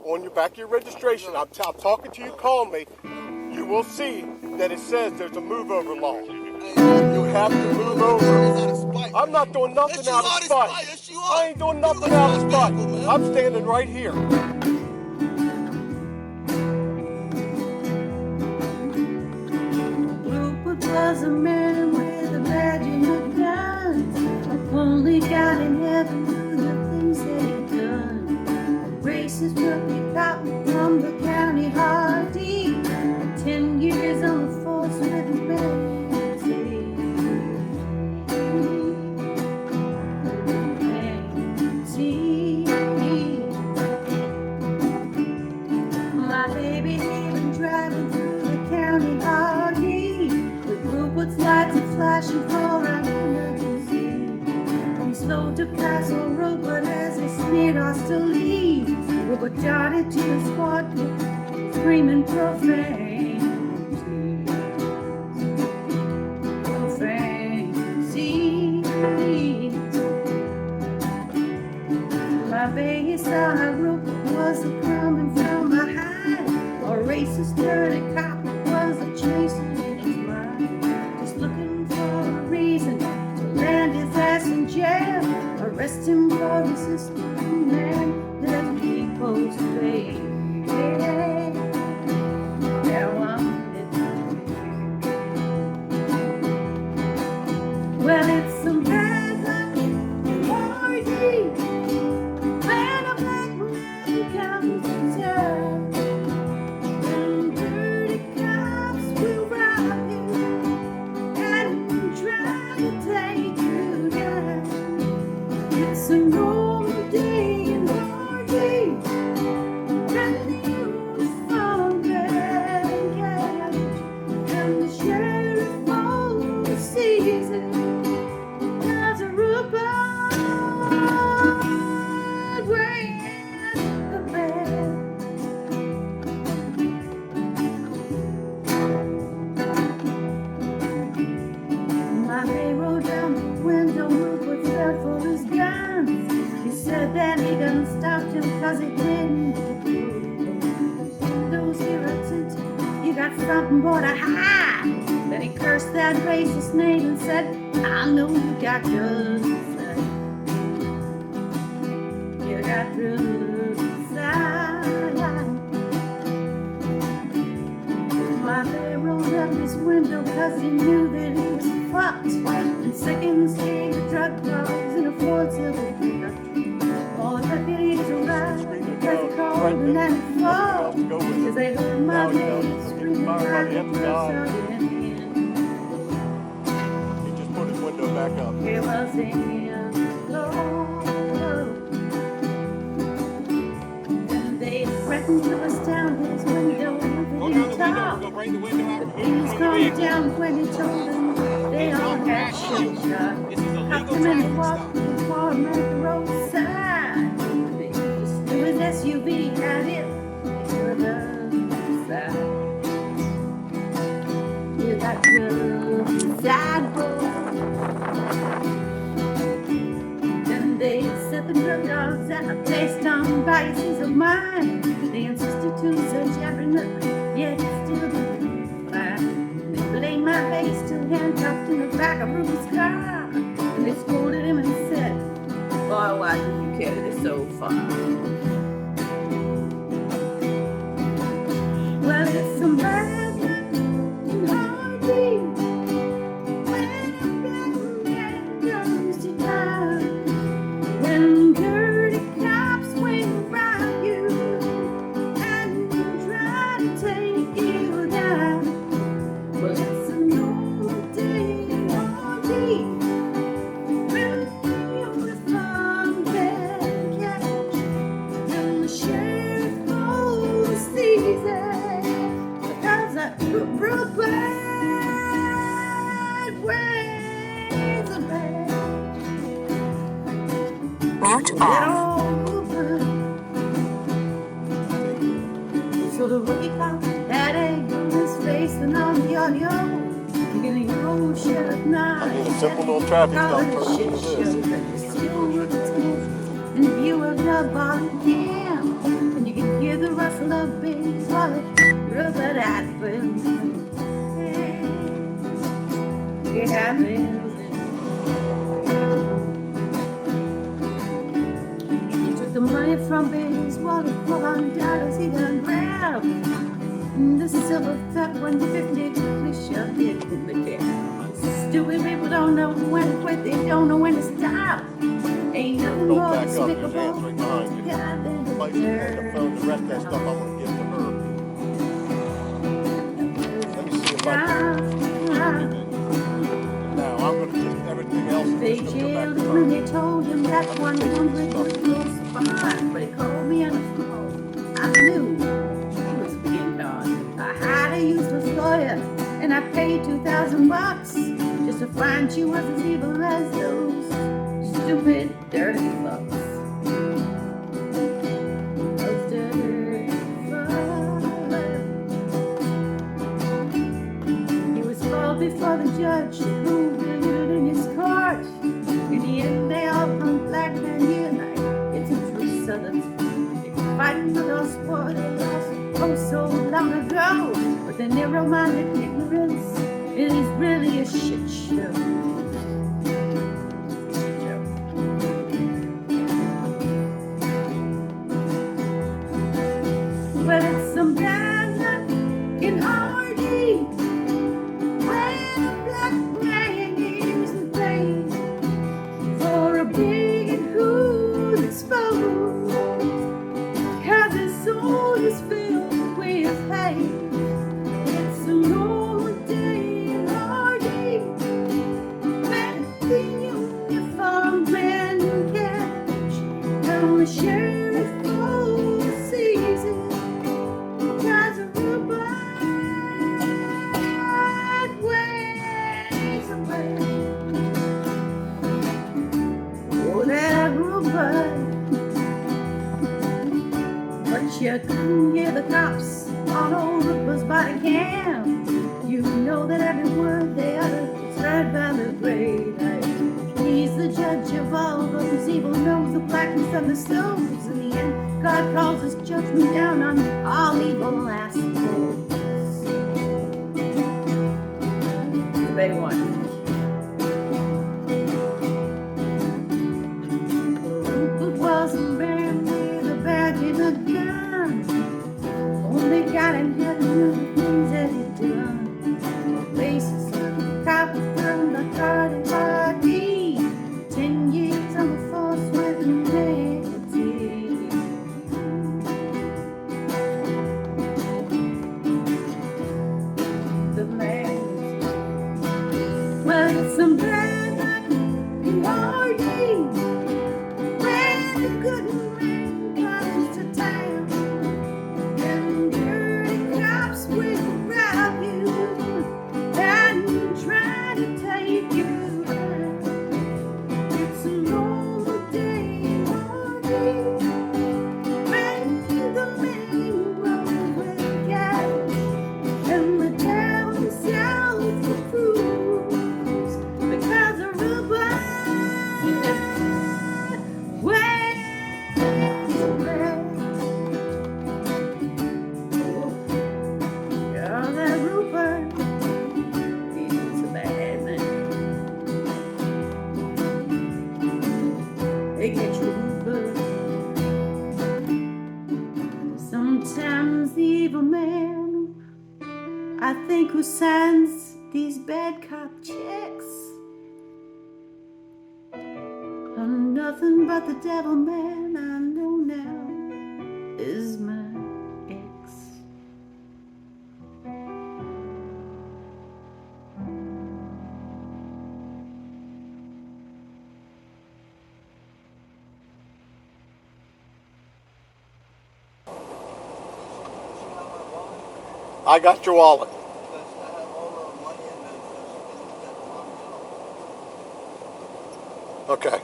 on your back of your registration, I'm talking to you calmly, you will see that it says there's a move over law. You have to move over. I'm not doing nothing out of spite. I ain't doing nothing out of spite. I'm standing right here. Rupert was a man with a legend of guns. Only God in heaven knew the things that he'd done. Racist rookie cop from the county Hardee. 10 years on the force with a my baby even driving through the county Hardee with Rupert's lights are flashing for an emergency. He slowed to pass on Rupert as they sneered hostilely. Rupert darted to the spot screaming profanity. My baby saw how Rupert was coming from behind. A racist dirty cop was a chasing in his mind, just looking for a reason to land his ass in jail. Arrest him for resisting man that he posed today. Well, it's some bad luck in Hardee when a black man comes to town. And dirty cops will rob you and try to take you down. It's a normal day in Hardee when the uniform man catch and the sheriff oversees it. That he done stopped him cause he didn't. Those irritants, you got something more to hide. Then he cursed that racist name and said, I know you got drugs inside. You got drugs inside. My man rolled up his window cause he knew that he was fucked. In seconds came the drug dogs in a Ford Silver pickup. All the deputies arrived because they called the 94 because they heard my name screaming out the person in. He just put his window back up. It was in and they threatened to bust down his window if he didn't talk. But he was calmed down when he told them they all had shit shot. Hopped him in the walk to the car and at the roadside. His SUV had it to the side. You got drugs inside, boy. Then they set the drug dogs at a place down by biases of mine. They insisted to search every nook, yet it still didn't find. They laid my face still handcuffed in the back of Ruby's car. They scolded him and said, boy, why did you carry this so far? Well, it's some bad luck in Hardee when a black man comes to town. When dirty cops swing around you and try to take you down. Well, it's a normal day in Hardee when the uniform man catch and the sheriff oversees it. Rupert waves a bag. Mute off. So the rookie cop had egg on his face and on the audio. You're getting your sheriff now. I need a simple little traffic stop. Still in view of the body cam. And you can hear the rustle of bass while it rubber that film. It happens. He took the money from baby's wallet, $400 he done grabbed. The silver cup 150 quickly shoved it in the gap. Stupid people don't know when to quit, they don't know when to stop. Ain't nothing Don't more back up, there's despicable. answering behind you. Place it on the phone, the rest of that stuff I want to give to her. Let me see if I can. Now, I'm going to just everything else. They jailed him when they told him that 100 was close by. But he called me on the phone. I knew he was being done. I hired a useless lawyer and I paid $2,000 just to find she was as evil as those stupid, dirty fucks. Those dirty fucks. He was called before the judge who delivered in his court. In the end, they all come black man unite. It's a true southern. They were fighting for those poor they lost oh so long ago. But the narrow-minded ignorance is really a shit show. Well, it's some bad luck in Hardee, where a black man is the blame for a bigot who's exposed, 'cause his soul is filled with hate. It's a lonely day in Hardee, when the uniform men catch, and the sheriff sees it. Cause a robot ways away. Oh, that robot. But you couldn't hear the cops on old Ripper's body cam. You know that every word they utter is heard by the great eye. He's the judge of all those evil knows the blackness of the souls. In the end, God calls his judgment down on all evil assholes. The big one. Rupert wasn't buried with a badge and a gun. Only God in heaven knew the things that he'd done. Racist cop from the Hardee, 10 years on the force with negative. The man, well, it's some bad luck in Hardee, when a good man comes to town, and dirty cops will rob you and try to take you down. It's a lonely day in Hardee, when the main road will catch, and the town south will cruise, because a robot waits away. Oh, that Rupert, he's a bad man. They get you, Rupert. Sometimes the evil man, I think, who signs these bad cop checks, I'm nothing but the devil man I know now is my ex. I got your wallet. Okay.